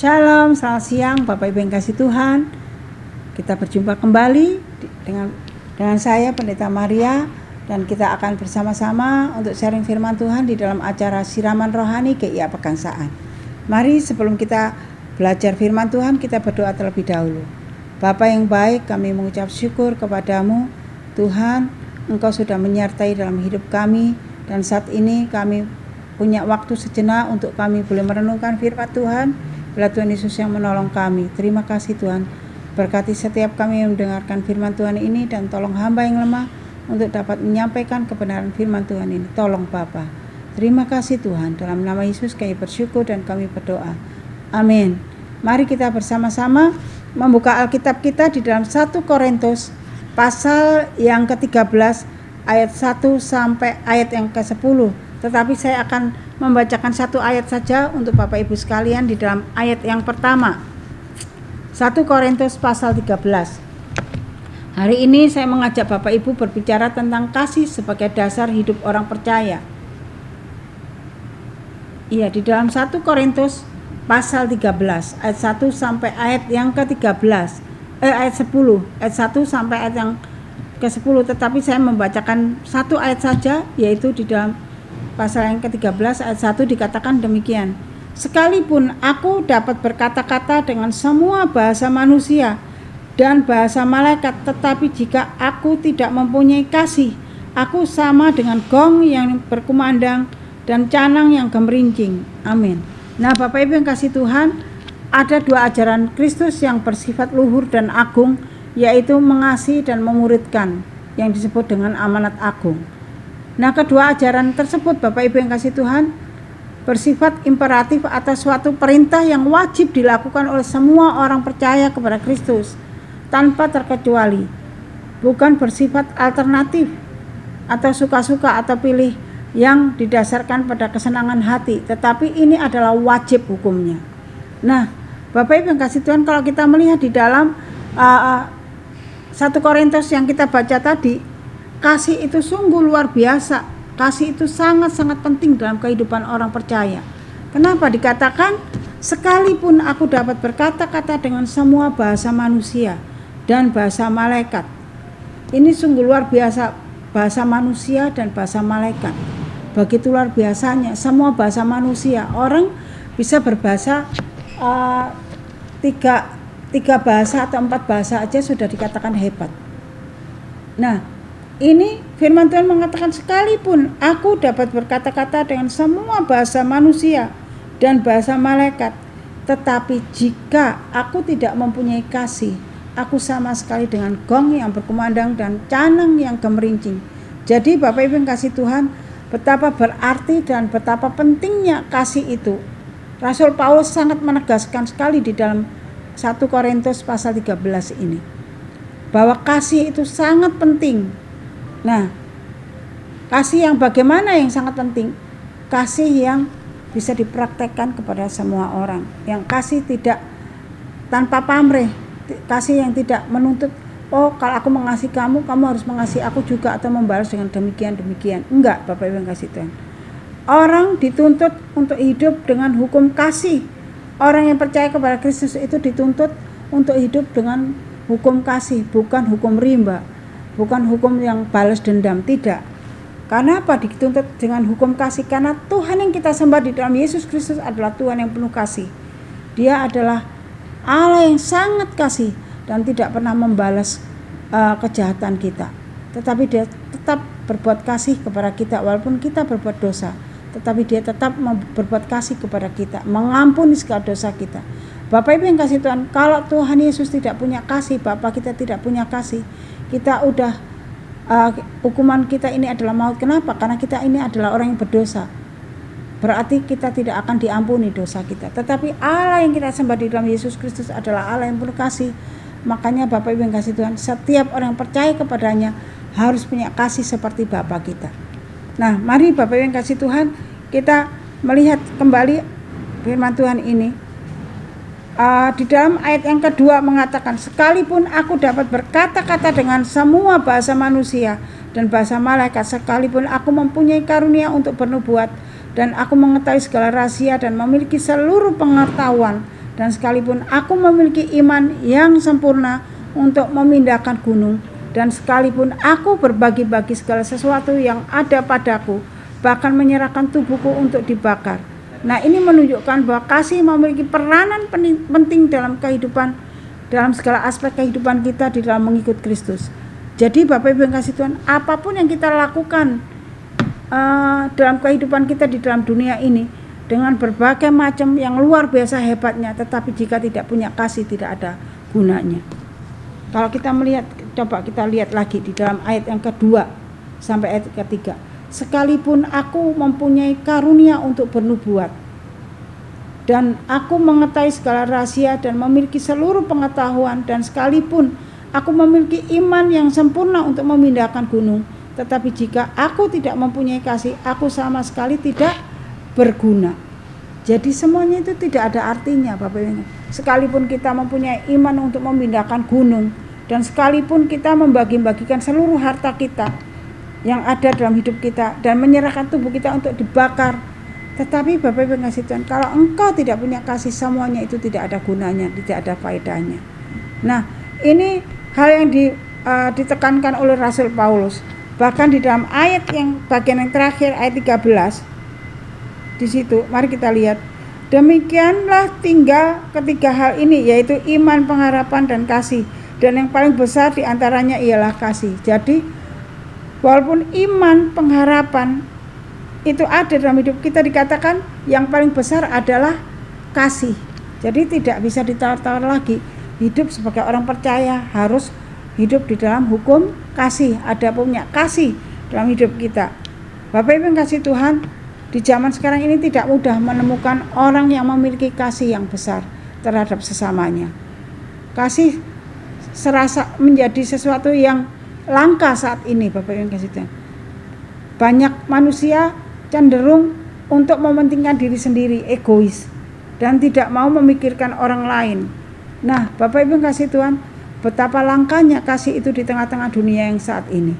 Shalom, selamat siang Bapak Ibu yang kasih Tuhan. Kita berjumpa kembali dengan saya Pendeta Maria, dan kita akan bersama-sama untuk sharing firman Tuhan di dalam acara Siraman Rohani GIA Pegangsaan. Mari sebelum kita belajar firman Tuhan, kita berdoa terlebih dahulu. Bapa yang baik, kami mengucap syukur kepadamu Tuhan, Engkau sudah menyertai dalam hidup kami, dan saat ini kami punya waktu sejenak untuk kami boleh merenungkan firman Tuhan. Bila Tuhan Yesus yang menolong kami. Terima kasih Tuhan. Berkati setiap kami yang mendengarkan firman Tuhan ini, dan tolong hamba yang lemah untuk dapat menyampaikan kebenaran firman Tuhan ini. Tolong Bapa. Terima kasih Tuhan. Dalam nama Yesus kami bersyukur dan kami berdoa. Amin. Mari kita bersama-sama membuka Alkitab kita di dalam 1 Korintus pasal yang ke-13 ayat 1 sampai ayat yang ke-10. Tetapi saya akan membacakan satu ayat saja untuk Bapak Ibu sekalian di dalam ayat yang pertama. 1 Korintus pasal 13. Hari ini saya mengajak Bapak Ibu berbicara tentang kasih sebagai dasar hidup orang percaya. Iya, di dalam 1 Korintus pasal 13 ayat 1 sampai ayat yang ke-13. Ayat 10, ayat 1 sampai ayat yang ke-10, tetapi saya membacakan satu ayat saja, yaitu di dalam pasal yang ke-13 ayat 1 dikatakan demikian. Sekalipun aku dapat berkata-kata dengan semua bahasa manusia dan bahasa malaikat, tetapi jika aku tidak mempunyai kasih, aku sama dengan gong yang berkumandang dan canang yang gemerincing. Amin. Nah, Bapak Ibu yang kasih Tuhan, ada dua ajaran Kristus yang bersifat luhur dan agung, yaitu mengasihi dan memuridkan, yang disebut dengan amanat agung. Nah, kedua ajaran tersebut Bapak Ibu yang kasih Tuhan bersifat imperatif atas suatu perintah yang wajib dilakukan oleh semua orang percaya kepada Kristus tanpa terkecuali. Bukan bersifat alternatif atau suka-suka atau pilih yang didasarkan pada kesenangan hati, tetapi ini adalah wajib hukumnya. Nah, Bapak Ibu yang kasih Tuhan, kalau kita melihat di dalam 1 Korintus yang kita baca tadi, kasih itu sungguh luar biasa. Kasih itu sangat-sangat penting dalam kehidupan orang percaya. Kenapa dikatakan sekalipun aku dapat berkata-kata dengan semua bahasa manusia dan bahasa malaikat. Ini sungguh luar biasa, bahasa manusia dan bahasa malaikat. Begitu luar biasanya semua bahasa manusia. Orang bisa berbahasa tiga bahasa atau 4 bahasa aja sudah dikatakan hebat. Nah, ini firman Tuhan mengatakan sekalipun aku dapat berkata-kata dengan semua bahasa manusia dan bahasa malaikat, tetapi jika aku tidak mempunyai kasih, aku sama sekali dengan gong yang berkumandang dan canang yang gemerincing. Jadi Bapak Ibu yang kasih Tuhan, betapa berarti dan betapa pentingnya kasih itu. Rasul Paulus sangat menegaskan sekali di dalam 1 Korintus pasal 13 ini, bahwa kasih itu sangat penting. Nah, kasih yang bagaimana yang sangat penting? Kasih yang bisa dipraktekkan kepada semua orang, yang kasih tidak tanpa pamrih, kasih yang tidak menuntut, oh kalau aku mengasihi kamu, kamu harus mengasihi aku juga, atau membalas dengan demikian. Enggak, Bapak Ibu yang kasih Tuhan. Orang dituntut untuk hidup dengan hukum kasih. Orang yang percaya kepada Kristus itu dituntut untuk hidup dengan hukum kasih, bukan hukum rimba. Bukan hukum yang balas dendam, tidak. Karena apa dituntut dengan hukum kasih? Karena Tuhan yang kita sembah di dalam Yesus Kristus adalah Tuhan yang penuh kasih. Dia adalah Allah yang sangat kasih dan tidak pernah membalas kejahatan kita. Tetapi dia tetap berbuat kasih kepada kita walaupun kita berbuat dosa. Tetapi dia tetap berbuat kasih kepada kita, mengampuni segala dosa kita. Bapak Ibu yang kasih Tuhan, kalau Tuhan Yesus tidak punya kasih, Bapak kita tidak punya kasih, kita udah hukuman kita ini adalah maut. Kenapa? Karena kita ini adalah orang yang berdosa. Berarti kita tidak akan diampuni dosa kita. Tetapi Allah yang kita sembah di dalam Yesus Kristus adalah Allah yang penuh kasih. Makanya Bapak Ibu yang kasih Tuhan, setiap orang yang percaya kepadanya harus punya kasih seperti Bapa kita. Nah, mari Bapak Ibu yang kasih Tuhan, kita melihat kembali firman Tuhan ini. Di dalam ayat yang kedua mengatakan, sekalipun aku dapat berkata-kata dengan semua bahasa manusia dan bahasa malaikat, sekalipun aku mempunyai karunia untuk bernubuat dan aku mengetahui segala rahasia dan memiliki seluruh pengetahuan dan sekalipun aku memiliki iman yang sempurna untuk memindahkan gunung, dan sekalipun aku berbagi-bagi segala sesuatu yang ada padaku, bahkan menyerahkan tubuhku untuk dibakar. Nah, ini menunjukkan bahwa kasih memiliki peranan penting dalam kehidupan, dalam segala aspek kehidupan kita di dalam mengikut Kristus. Jadi Bapak Ibu yang kasih Tuhan, apapun yang kita lakukan dalam kehidupan kita di dalam dunia ini, dengan berbagai macam yang luar biasa hebatnya, tetapi jika tidak punya kasih tidak ada gunanya. Kalau kita melihat, coba kita lihat lagi di dalam ayat yang kedua sampai ayat ketiga. Sekalipun aku mempunyai karunia untuk bernubuat, dan aku mengetahui segala rahasia dan memiliki seluruh pengetahuan, dan sekalipun aku memiliki iman yang sempurna untuk memindahkan gunung, tetapi jika aku tidak mempunyai kasih, aku sama sekali tidak berguna. Jadi semuanya itu tidak ada artinya, Bapak Ibu. Sekalipun kita mempunyai iman untuk memindahkan gunung, dan sekalipun kita membagi-bagikan seluruh harta kita yang ada dalam hidup kita dan menyerahkan tubuh kita untuk dibakar, tetapi Bapak Ibu ngasih Tuhan, kalau engkau tidak punya kasih, semuanya itu tidak ada gunanya, tidak ada faedahnya. Nah, ini hal yang ditekankan oleh Rasul Paulus. Bahkan di dalam ayat yang bagian yang terakhir, ayat 13, di situ mari kita lihat, demikianlah tinggal ketiga hal ini, yaitu iman, pengharapan, dan kasih, dan yang paling besar diantaranya ialah kasih. Jadi walaupun iman, pengharapan itu ada dalam hidup kita, dikatakan yang paling besar adalah kasih. Jadi tidak bisa ditawar-tawar lagi. Hidup sebagai orang percaya harus hidup di dalam hukum kasih, ada punya kasih dalam hidup kita. Bapak Ibu yang kasih Tuhan, di zaman sekarang ini tidak mudah menemukan orang yang memiliki kasih yang besar terhadap sesamanya. Kasih serasa menjadi sesuatu yang langka saat ini, Bapak Ibu yang kasih Tuhan. Banyak manusia cenderung untuk mementingkan diri sendiri, egois, dan tidak mau memikirkan orang lain. Nah, Bapak Ibu yang kasih Tuhan, betapa langkanya kasih itu di tengah-tengah dunia yang saat ini.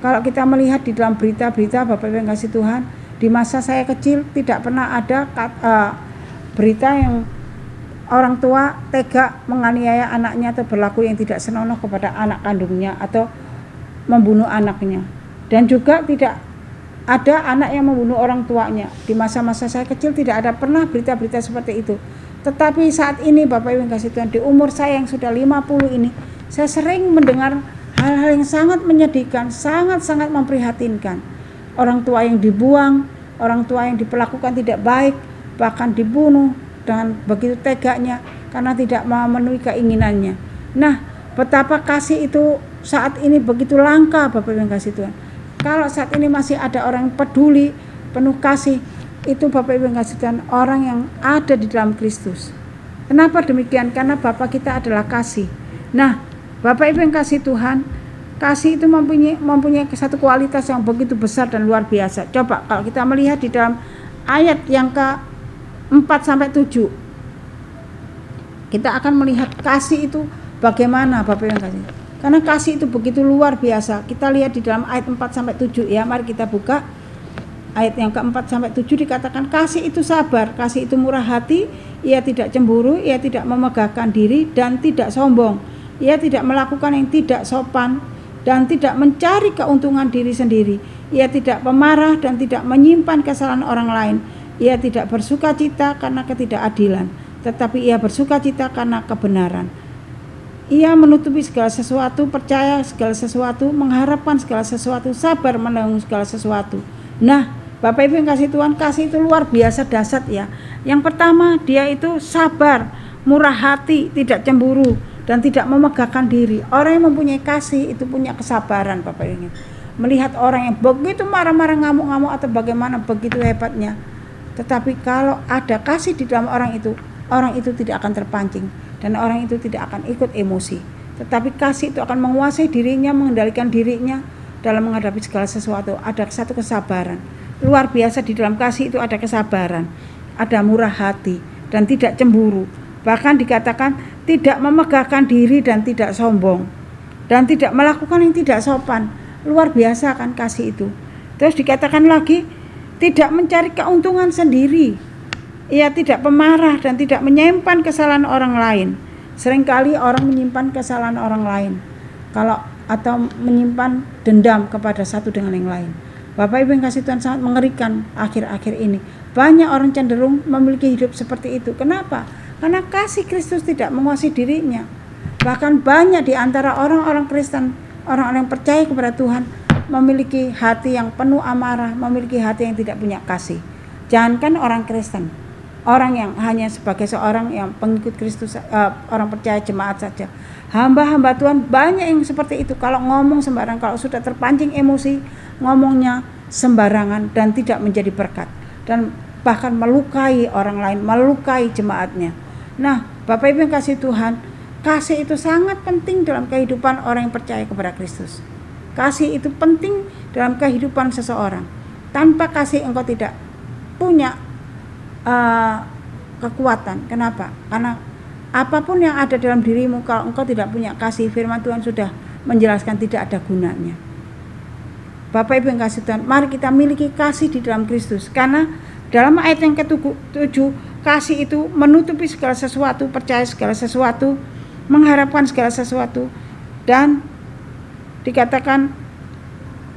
Kalau kita melihat di dalam berita-berita, Bapak Ibu yang kasih Tuhan, di masa saya kecil tidak pernah ada berita yang orang tua tega menganiaya anaknya atau berlaku yang tidak senonoh kepada anak kandungnya atau membunuh anaknya. Dan juga tidak ada anak yang membunuh orang tuanya. Di masa-masa saya kecil tidak ada pernah berita-berita seperti itu. Tetapi saat ini Bapak Ibu yang kasih Tuhan, di umur saya yang sudah 50 ini, saya sering mendengar hal-hal yang sangat menyedihkan, sangat-sangat memprihatinkan. Orang tua yang dibuang, orang tua yang diperlakukan tidak baik, bahkan dibunuh dengan begitu teganya karena tidak memenuhi keinginannya. Nah, betapa kasih itu saat ini begitu langka, Bapak Ibu yang kasih Tuhan. Kalau saat ini masih ada orang yang peduli, penuh kasih, itu Bapak Ibu yang kasih Tuhan, orang yang ada di dalam Kristus. Kenapa demikian? Karena Bapa kita adalah kasih. Nah, Bapak Ibu yang kasih Tuhan, kasih itu mempunyai satu kualitas yang begitu besar dan luar biasa. Coba kalau kita melihat di dalam ayat yang ke-4 sampai 7, kita akan melihat kasih itu bagaimana, Bapak Ibu yang kasih. Karena kasih itu begitu luar biasa. Kita lihat di dalam ayat 4 sampai 7 ya. Mari kita buka ayat yang ke-4 sampai 7, dikatakan kasih itu sabar, kasih itu murah hati, ia tidak cemburu, ia tidak memegahkan diri dan tidak sombong. Ia tidak melakukan yang tidak sopan dan tidak mencari keuntungan diri sendiri. Ia tidak pemarah dan tidak menyimpan kesalahan orang lain. Ia tidak bersukacita karena ketidakadilan, tetapi ia bersukacita karena kebenaran. Ia menutupi segala sesuatu, percaya segala sesuatu, mengharapkan segala sesuatu, sabar menanggung segala sesuatu. Nah, Bapak Ibu yang kasih Tuhan, kasih itu luar biasa dahsyat ya. Yang pertama, dia itu sabar, murah hati, tidak cemburu, dan tidak memegahkan diri. Orang yang mempunyai kasih itu punya kesabaran, Bapak Ibu. Melihat orang yang begitu marah-marah, ngamuk-ngamuk atau bagaimana begitu hebatnya, tetapi kalau ada kasih di dalam orang itu tidak akan terpancing dan orang itu tidak akan ikut emosi. Tetapi kasih itu akan menguasai dirinya, mengendalikan dirinya dalam menghadapi segala sesuatu. Ada satu kesabaran luar biasa di dalam kasih itu, ada kesabaran, ada murah hati dan tidak cemburu. Bahkan dikatakan tidak memegahkan diri dan tidak sombong dan tidak melakukan yang tidak sopan. Luar biasa kan kasih itu. Terus dikatakan lagi tidak mencari keuntungan sendiri. Ia tidak pemarah dan tidak menyimpan kesalahan orang lain. Seringkali orang menyimpan kesalahan orang lain atau menyimpan dendam kepada satu dengan yang lain. Bapak Ibu yang kasih Tuhan, sangat mengerikan akhir-akhir ini. Banyak orang cenderung memiliki hidup seperti itu. Kenapa? Karena kasih Kristus tidak menguasai dirinya. Bahkan banyak di antara orang-orang Kristen, orang-orang yang percaya kepada Tuhan, memiliki hati yang penuh amarah, memiliki hati yang tidak punya kasih. Jangankan orang Kristen, orang yang hanya sebagai seorang yang pengikut Kristus, orang percaya jemaat saja. Hamba-hamba Tuhan banyak yang seperti itu. Kalau ngomong sembarangan, kalau sudah terpancing emosi, ngomongnya sembarangan dan tidak menjadi berkat. Dan bahkan melukai orang lain, melukai jemaatnya. Nah, Bapak Ibu yang kasih Tuhan, kasih itu sangat penting dalam kehidupan orang yang percaya kepada Kristus. Kasih itu penting dalam kehidupan seseorang. Tanpa kasih engkau tidak punya kekuatan. Kenapa? Karena apapun yang ada dalam dirimu, kalau engkau tidak punya kasih, firman Tuhan sudah menjelaskan tidak ada gunanya. Bapak Ibu yang kasih Tuhan, mari kita miliki kasih di dalam Kristus. Karena dalam ayat yang ke-7, kasih itu menutupi segala sesuatu, percaya segala sesuatu, mengharapkan segala sesuatu, dan dikatakan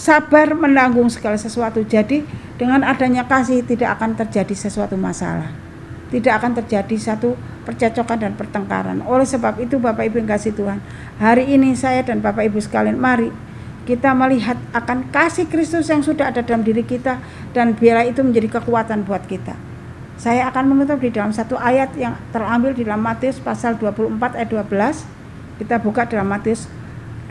sabar menanggung segala sesuatu. Jadi dengan adanya kasih tidak akan terjadi sesuatu masalah, tidak akan terjadi satu percekcokan dan pertengkaran. Oleh sebab itu Bapak Ibu yang kasih Tuhan, hari ini saya dan Bapak Ibu sekalian, mari kita melihat akan kasih Kristus yang sudah ada dalam diri kita, dan biarlah itu menjadi kekuatan buat kita. Saya akan menutup di dalam satu ayat yang terambil di dalam Matius pasal 24 ayat 12. Kita buka dalam Matius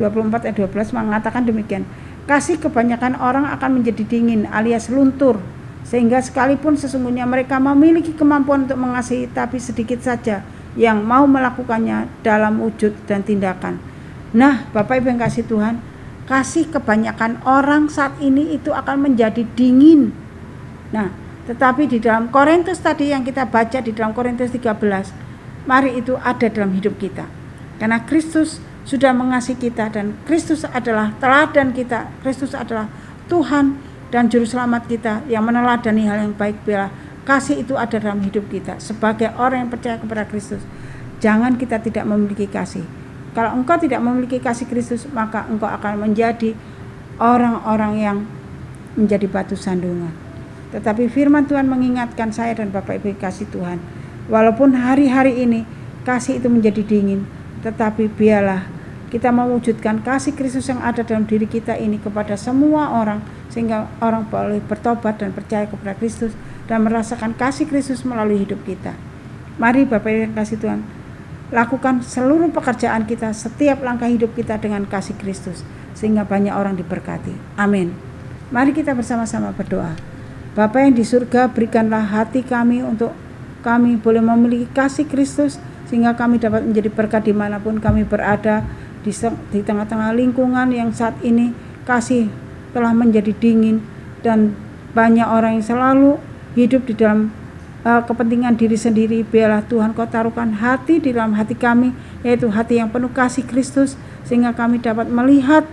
24 ayat 12, mengatakan demikian. Kasih kebanyakan orang akan menjadi dingin alias luntur, sehingga sekalipun sesungguhnya mereka memiliki kemampuan untuk mengasihi, tapi sedikit saja yang mau melakukannya dalam wujud dan tindakan. Nah, Bapak Ibu yang kasih Tuhan, kasih kebanyakan orang saat ini itu akan menjadi dingin. Nah, tetapi di dalam Korintus tadi yang kita baca di dalam Korintus 13, mari itu ada dalam hidup kita. Karena Kristus sudah mengasihi kita, dan Kristus adalah teladan kita. Kristus adalah Tuhan dan juru selamat kita yang meneladani hal yang baik. Bila kasih itu ada dalam hidup kita sebagai orang yang percaya kepada Kristus, jangan kita tidak memiliki kasih. Kalau engkau tidak memiliki kasih Kristus, maka engkau akan menjadi orang-orang yang menjadi batu sandungan. Tetapi firman Tuhan mengingatkan saya dan Bapak Ibu kasih Tuhan, walaupun hari-hari ini kasih itu menjadi dingin, tetapi biarlah kita mewujudkan kasih Kristus yang ada dalam diri kita ini kepada semua orang, sehingga orang boleh bertobat dan percaya kepada Kristus dan merasakan kasih Kristus melalui hidup kita. Mari Bapak Ibu yang kasih Tuhan, lakukan seluruh pekerjaan kita, setiap langkah hidup kita dengan kasih Kristus, sehingga banyak orang diberkati. Amin. Mari kita bersama-sama berdoa. Bapa yang di surga, berikanlah hati kami untuk kami boleh memiliki kasih Kristus, sehingga kami dapat menjadi berkat dimanapun kami berada, di tengah-tengah lingkungan yang saat ini kasih telah menjadi dingin, dan banyak orang yang selalu hidup di dalam kepentingan diri sendiri. Biarlah Tuhan Kau taruhkan hati di dalam hati kami, yaitu hati yang penuh kasih Kristus, sehingga kami dapat melihat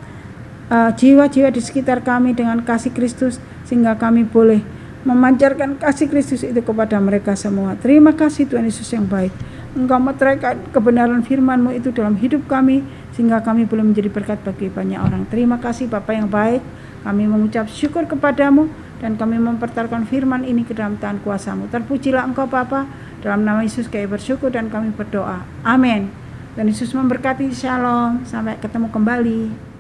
jiwa-jiwa di sekitar kami dengan kasih Kristus, sehingga kami boleh memancarkan kasih Kristus itu kepada mereka semua. Terima kasih Tuhan Yesus yang baik. Engkau meteraikan kebenaran firman-Mu itu dalam hidup kami, sehingga kami boleh menjadi berkat bagi banyak orang. Terima kasih Bapa yang baik. Kami mengucap syukur kepadamu, dan kami mempertaruhkan firman ini ke dalam tangan kuasa-Mu. Terpujilah Engkau Bapa, dalam nama Yesus kami bersyukur dan kami berdoa. Amin. Dan Yesus memberkati. Shalom. Sampai ketemu kembali.